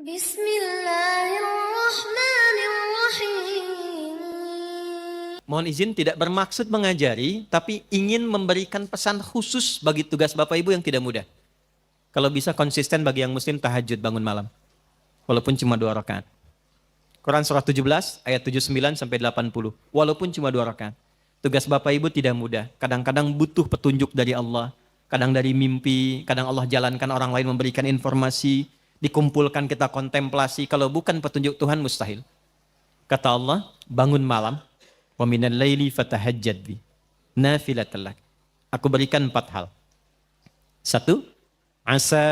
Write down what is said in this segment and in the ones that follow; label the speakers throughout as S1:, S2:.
S1: Bismillahirrahmanirrahim.
S2: Mohon izin tidak bermaksud mengajari, tapi ingin memberikan pesan khusus bagi tugas Bapak Ibu yang tidak mudah. Kalau bisa konsisten bagi yang muslim tahajud bangun malam. Walaupun cuma 2 rakaat. Quran surah 17 ayat 79 sampai 80. Walaupun cuma 2 rakaat. Tugas Bapak Ibu tidak mudah. Kadang-kadang butuh petunjuk dari Allah. Kadang dari mimpi, kadang Allah jalankan orang lain memberikan informasi. Dikumpulkan kita kontemplasi. Kalau bukan petunjuk Tuhan mustahil. Kata Allah, bangun malam. Wa minal laili fatahajjad bi nafilatan lak. Aku berikan 4 hal. 1, asa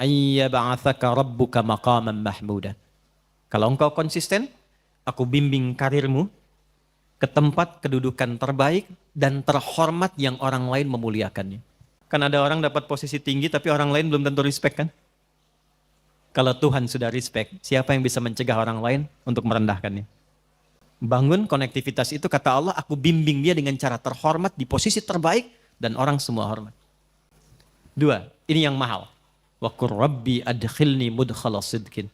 S2: ayyab'atsaka rabbuka maqaman mahmudan. Kalau engkau konsisten, aku bimbing karirmu ke tempat kedudukan terbaik dan terhormat yang orang lain memuliakannya. Kan ada orang dapat posisi tinggi tapi orang lain belum tentu respect kan? Kalau Tuhan sudah respect, siapa yang bisa mencegah orang lain untuk merendahkannya? Bangun konektivitas itu, kata Allah, aku bimbing dia dengan cara terhormat di posisi terbaik dan orang semua hormat. 2, ini yang mahal. Wa qur rabbi adkhilni mudkhala sidqin.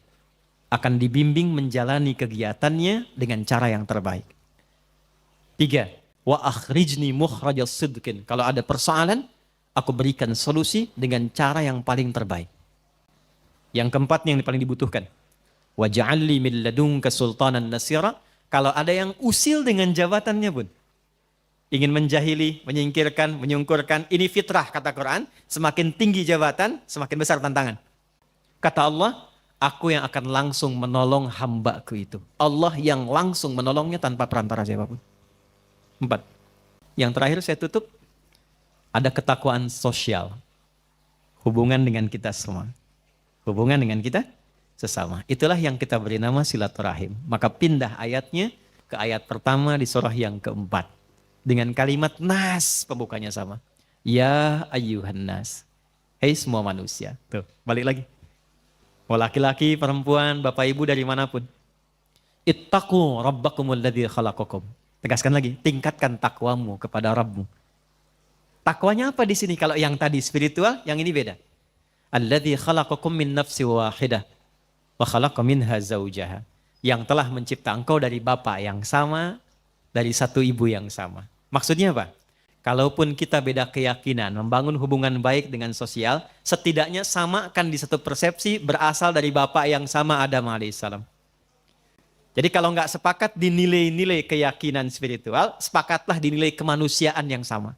S2: Akan dibimbing menjalani kegiatannya dengan cara yang terbaik. 3, wa akhrijni mukhrajas sidqin. Kalau ada persoalan, aku berikan solusi dengan cara yang paling terbaik. Yang keempat yang paling dibutuhkan. Wa ja'alli min ladunka sultanan nasira. Kalau ada yang usil dengan jabatannya pun. Ingin menjahili, menyingkirkan, menyungkurkan. Ini fitrah kata Quran. Semakin tinggi jabatan, semakin besar tantangan. Kata Allah, aku yang akan langsung menolong hambaku itu. Allah yang langsung menolongnya tanpa perantara siapapun. 4. Yang terakhir saya tutup. Ada ketakwaan sosial. Hubungan dengan kita semua. Hubungan dengan kita sesama. Itulah yang kita beri nama silaturahim. Maka pindah ayatnya ke ayat pertama di surah yang keempat. Dengan kalimat nas, pembukanya sama. Ya ayyuhan nas. Hei semua manusia. Tuh, balik lagi. Mau laki-laki, perempuan, bapak ibu dari manapun. Ittaqu rabbakumul ladzi khalaqakum. Tegaskan lagi, tingkatkan takwamu kepada Rabbmu. Takwanya apa di sini? Kalau yang tadi spiritual, yang ini beda. Alladzi khalaqakum min nafsin wahidah wa khalaqa minha zaujaha. Yang telah mencipta engkau dari bapak yang sama, dari satu ibu yang sama. Maksudnya apa? Kalaupun kita beda keyakinan, membangun hubungan baik dengan sosial, setidaknya samakan di satu persepsi berasal dari bapak yang sama, Adam alaihissalam. Jadi kalau nggak sepakat di nilai-nilai keyakinan spiritual, sepakatlah di nilai kemanusiaan yang sama.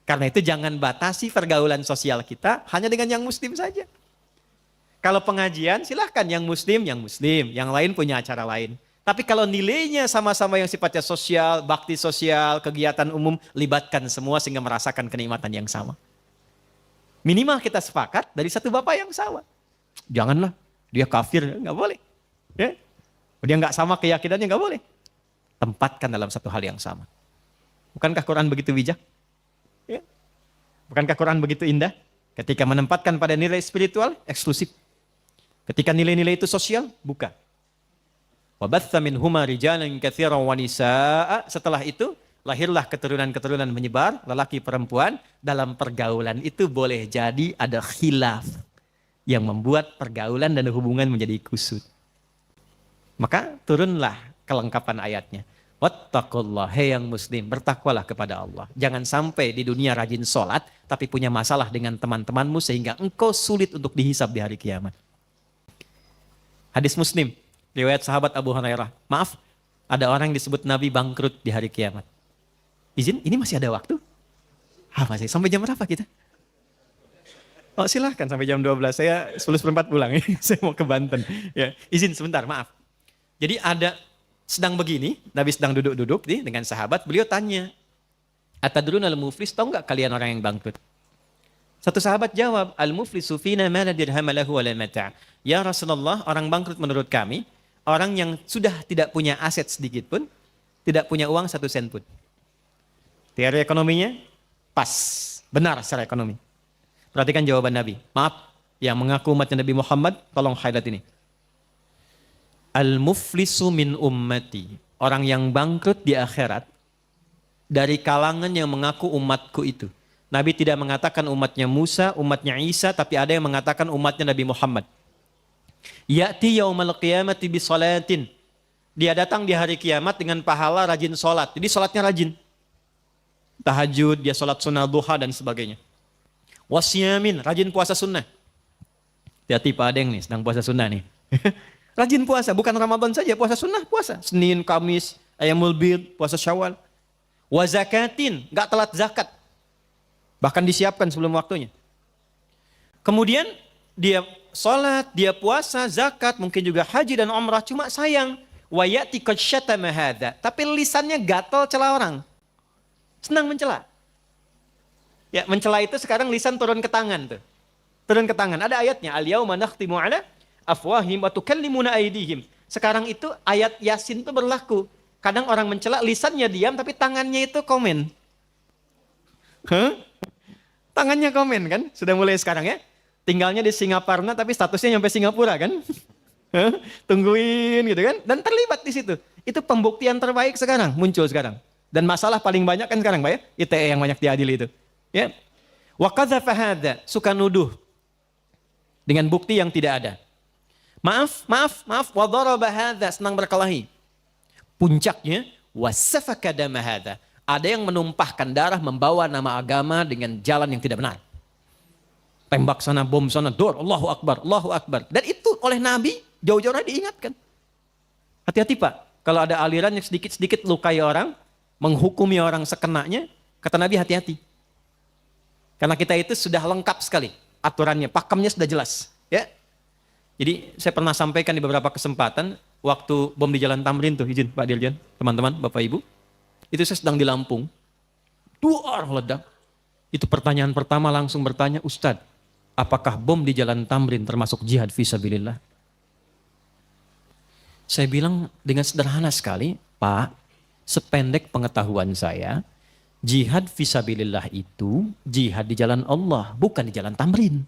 S2: Karena itu jangan batasi pergaulan sosial kita hanya dengan yang muslim saja. Kalau pengajian silahkan yang muslim, yang lain punya acara lain. Tapi kalau nilainya sama-sama yang sifatnya sosial, bakti sosial, kegiatan umum, libatkan semua sehingga merasakan kenikmatan yang sama. Minimal kita sepakat dari satu bapak yang sama. Janganlah, dia kafir, nggak boleh. Ya? Dia nggak sama keyakinannya, nggak boleh. Tempatkan dalam satu hal yang sama. Bukankah Quran begitu bijak? Ya. Bukankah Quran begitu indah? Ketika menempatkan pada nilai spiritual, eksklusif. Ketika nilai-nilai itu sosial, buka. Wabatha minhuma rijalan katsiran wa nisaa. Setelah itu, lahirlah keturunan-keturunan menyebar, lelaki perempuan. Dalam pergaulan itu boleh jadi ada khilaf yang membuat pergaulan dan hubungan menjadi kusut. Maka turunlah kelengkapan ayatnya. Wattaqullah, hei yang muslim, bertakwalah kepada Allah. Jangan sampai di dunia rajin sholat, tapi punya masalah dengan teman-temanmu sehingga engkau sulit untuk dihisab di hari kiamat. Hadis Muslim, riwayat sahabat Abu Hurairah. Maaf, ada orang yang disebut Nabi bangkrut di hari kiamat. Izin, ini masih ada waktu? Masih. Sampai jam berapa kita? Oh silahkan sampai jam 12. Saya 10:04 pulang. Saya mau ke Banten. Ya, izin sebentar, maaf. Jadi ada sedang begini, Nabi sedang duduk-duduk nih dengan sahabat, beliau tanya, atadruna al-muflis, tahu nggak kalian orang yang bangkrut? Satu sahabat jawab, al-muflisu fina ma la dirham lahu wa la mata'. Ya Rasulullah, orang bangkrut menurut kami, orang yang sudah tidak punya aset sedikit pun, tidak punya uang 1 sen pun. Teori ekonominya pas, benar secara ekonomi. Perhatikan jawaban Nabi. Maaf, yang mengaku umatnya Nabi Muhammad, tolong highlight ini. Al-muflisu min ummati. Orang yang bangkrut di akhirat dari kalangan yang mengaku umatku itu. Nabi tidak mengatakan umatnya Musa, umatnya Isa, tapi ada yang mengatakan umatnya Nabi Muhammad. Ya'ti yaumal qiyamati bi salatin. Dia datang di hari kiamat dengan pahala rajin sholat. Jadi sholatnya rajin. Tahajud, dia sholat sunnah duha dan sebagainya. Wasyamin, rajin puasa sunnah. Hati-hati Pak Adeng nih, sedang puasa sunnah nih. Rajin puasa, bukan Ramadan saja, puasa sunnah, puasa. Senin, Kamis, Ayyamul Bid, puasa Syawal. Wa zakatin, gak telat zakat. Bahkan disiapkan sebelum waktunya. Kemudian dia sholat, dia puasa, zakat, mungkin juga haji dan umrah. Cuma sayang, wa ya'ti qad syatama hadza. Tapi lisannya gatal cela orang. Senang mencela. Ya, mencela itu sekarang lisan turun ke tangan tuh. Turun ke tangan. Ada ayatnya, al-yauma nakhtimu ala afwahim wa tukallimuna aydihim. Sekarang itu ayat Yasin itu berlaku. Kadang orang mencela, lisannya diam tapi tangannya itu komen. Hah? Tangannya komen kan? Sudah mulai sekarang ya. Tinggalnya di Singaparna tapi statusnya nyampe Singapura kan? Hah? Tungguin gitu kan? Dan terlibat di situ. Itu pembuktian terbaik sekarang, muncul sekarang. Dan masalah paling banyak kan sekarang Pak ya? ITE yang banyak diadili itu. Ya. Wa qadzafa hadza, suka nuduh dengan bukti yang tidak ada. Maaf, wa daraba hadza, senang berkelahi. Puncaknya wasafaka dama hadza. Ada yang menumpahkan darah, membawa nama agama dengan jalan yang tidak benar. Tembak sana, bom sana, dor, Allahu Akbar, Allahu Akbar. Dan itu oleh Nabi jauh-jauh diingatkan. Hati-hati Pak, kalau ada aliran yang sedikit-sedikit lukai orang, menghukumi orang sekenanya, kata Nabi hati-hati. Karena kita itu sudah lengkap sekali aturannya, pakemnya sudah jelas. Ya. Jadi saya pernah sampaikan di beberapa kesempatan, waktu bom di Jalan Tamrin tuh, izin Pak Dirjen, teman-teman, Bapak Ibu. Itu saya sedang di Lampung, 2 orang ledak. Itu pertanyaan pertama langsung bertanya, Ustadz, apakah bom di Jalan Tamrin termasuk jihad fisabilillah? Saya bilang dengan sederhana sekali, Pak, sependek pengetahuan saya, jihad fisabilillah itu jihad di jalan Allah, bukan di Jalan Tamrin.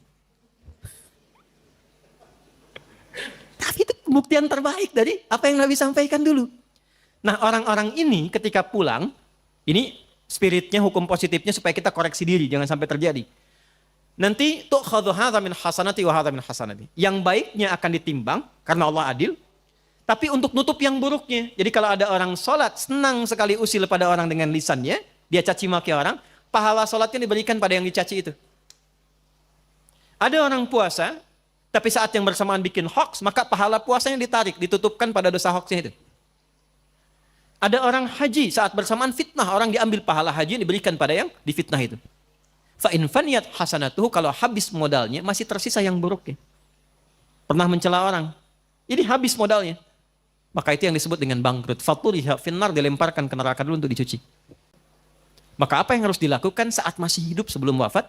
S2: Tapi itu pembuktian terbaik dari apa yang Nabi sampaikan dulu. Nah orang-orang ini ketika pulang, ini spiritnya, hukum positifnya supaya kita koreksi diri, jangan sampai terjadi. Nanti tu'khadhu hadza min hasanati wa hadza min hasanati. Yang baiknya akan ditimbang karena Allah adil, tapi untuk nutup yang buruknya. Jadi kalau ada orang sholat, senang sekali usil pada orang dengan lisannya, dia caci maki orang, pahala sholatnya diberikan pada yang dicaci itu. Ada orang puasa, tapi saat yang bersamaan bikin hoax, maka pahala puasanya ditarik, ditutupkan pada dosa hoaxnya itu. Ada orang haji, saat bersamaan fitnah, orang diambil pahala haji diberikan pada yang difitnah itu. Fa'in faniyat hasanatuhu, kalau habis modalnya, masih tersisa yang buruknya. Pernah mencela orang, ini habis modalnya. Maka itu yang disebut dengan bangkrut. Faturiha finnar, dilemparkan ke neraka dulu untuk dicuci. Maka apa yang harus dilakukan saat masih hidup sebelum wafat?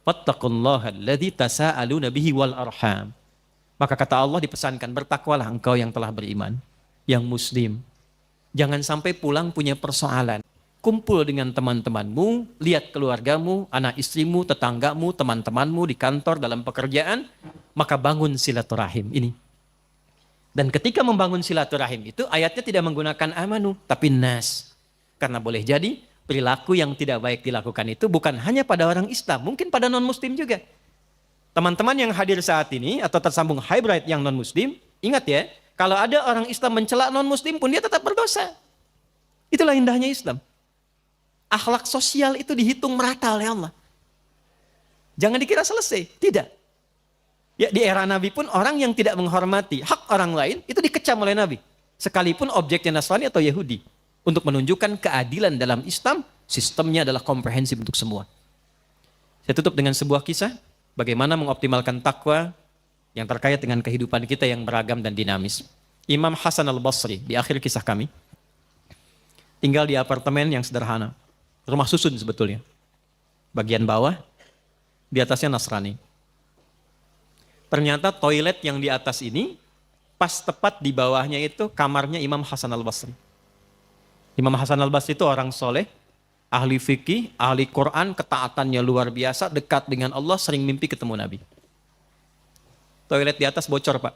S2: Wattaqullaha alladzi tasaaluna bihi wal arham. Maka kata Allah dipesankan, bertakwalah engkau yang telah beriman, yang muslim. Jangan sampai pulang punya persoalan. Kumpul dengan teman-temanmu, lihat keluargamu, anak istrimu, tetanggamu, teman-temanmu di kantor, dalam pekerjaan, maka bangun silaturahim ini. Dan ketika membangun silaturahim itu, ayatnya tidak menggunakan amanu, tapi nas. Karena boleh jadi, perilaku yang tidak baik dilakukan itu bukan hanya pada orang Islam, mungkin pada non-muslim juga. Teman-teman yang hadir saat ini, atau tersambung hybrid yang non-muslim, ingat ya, kalau ada orang Islam mencela non-muslim pun dia tetap berdosa. Itulah indahnya Islam. Akhlak sosial itu dihitung merata oleh Allah. Jangan dikira selesai, tidak. Ya, di era Nabi pun orang yang tidak menghormati hak orang lain itu dikecam oleh Nabi. Sekalipun objeknya Nasrani atau Yahudi. Untuk menunjukkan keadilan dalam Islam, sistemnya adalah komprehensif untuk semua. Saya tutup dengan sebuah kisah, bagaimana mengoptimalkan takwa yang terkait dengan kehidupan kita yang beragam dan dinamis. Imam Hasan al-Basri, di akhir kisah kami, tinggal di apartemen yang sederhana. Rumah susun sebetulnya. Bagian bawah, di atasnya Nasrani. Ternyata toilet yang di atas ini, pas tepat di bawahnya itu kamarnya Imam Hasan al-Basri. Imam Hasan al-Basri itu orang soleh, ahli fikih, ahli Quran, ketaatannya luar biasa, dekat dengan Allah, sering mimpi ketemu Nabi. Toilet di atas bocor Pak.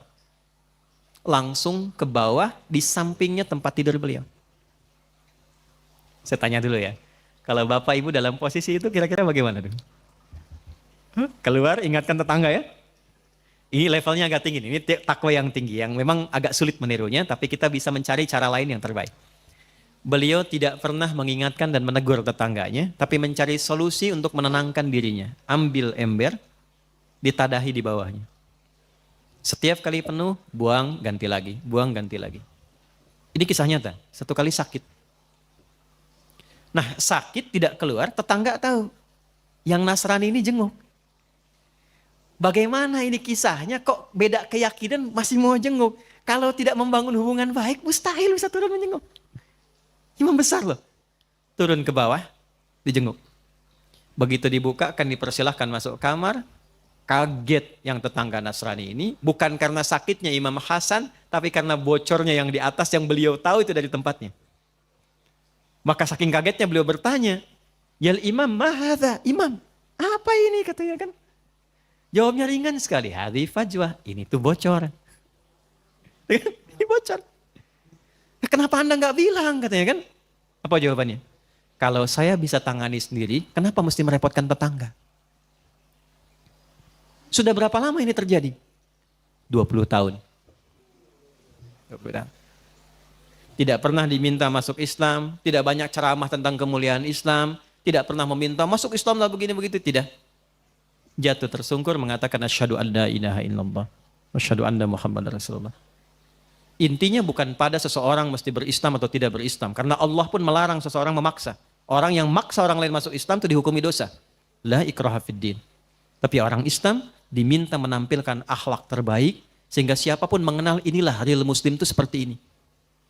S2: Langsung ke bawah, di sampingnya tempat tidur beliau. Saya tanya dulu ya, kalau Bapak Ibu dalam posisi itu kira-kira bagaimana? Keluar, ingatkan tetangga ya. Ini levelnya agak tinggi, ini takwa yang tinggi, yang memang agak sulit menirunya, tapi kita bisa mencari cara lain yang terbaik. Beliau tidak pernah mengingatkan dan menegur tetangganya, tapi mencari solusi untuk menenangkan dirinya. Ambil ember, ditadahi di bawahnya. Setiap kali penuh, buang, ganti lagi, buang, ganti lagi. Ini kisah nyata, satu kali sakit. Nah, sakit tidak keluar, tetangga tahu. Yang Nasrani ini jenguk. Bagaimana ini kisahnya, kok beda keyakinan masih mau jenguk? Kalau tidak membangun hubungan baik, mustahil bisa turun menjenguk. Imam besar loh. Turun ke bawah, dijenguk. Begitu dibuka, akan dipersilahkan masuk kamar. Kaget yang tetangga Nasrani ini, bukan karena sakitnya Imam Hasan, tapi karena bocornya yang di atas yang beliau tahu itu dari tempatnya. Maka saking kagetnya beliau bertanya, "Yal Imam, mahadha?" Imam, apa ini katanya kan? Jawabnya ringan sekali, hadhi fajwah, ini tuh bocor. Ini bocor. Kenapa Anda nggak bilang katanya kan? Apa jawabannya? Kalau saya bisa tangani sendiri, kenapa mesti merepotkan tetangga? Sudah berapa lama ini terjadi? 20 tahun. 20 tahun. Tidak pernah diminta masuk Islam, tidak banyak ceramah tentang kemuliaan Islam, tidak pernah meminta masuk Islam lah begini begitu, tidak. Jatuh tersungkur mengatakan asyhadu an la ilaha illallah asyhadu anna Muhammadar Rasulullah. Intinya bukan pada seseorang mesti berislam atau tidak berislam, karena Allah pun melarang seseorang memaksa. Orang yang maksa orang lain masuk Islam itu dihukumi dosa. La ikraha fiddin. Tapi orang Islam diminta menampilkan akhlak terbaik sehingga siapapun mengenal inilah real muslim itu seperti ini.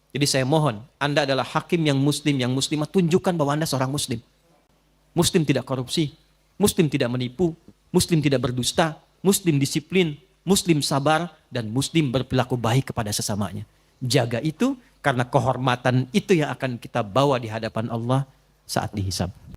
S2: Jadi saya mohon, Anda adalah hakim yang muslimah, tunjukkan bahwa Anda seorang muslim. Muslim tidak korupsi, muslim tidak menipu, muslim tidak berdusta, muslim disiplin, muslim sabar, dan muslim berperilaku baik kepada sesamanya. Jaga itu, karena kehormatan itu yang akan kita bawa di hadapan Allah saat dihisab.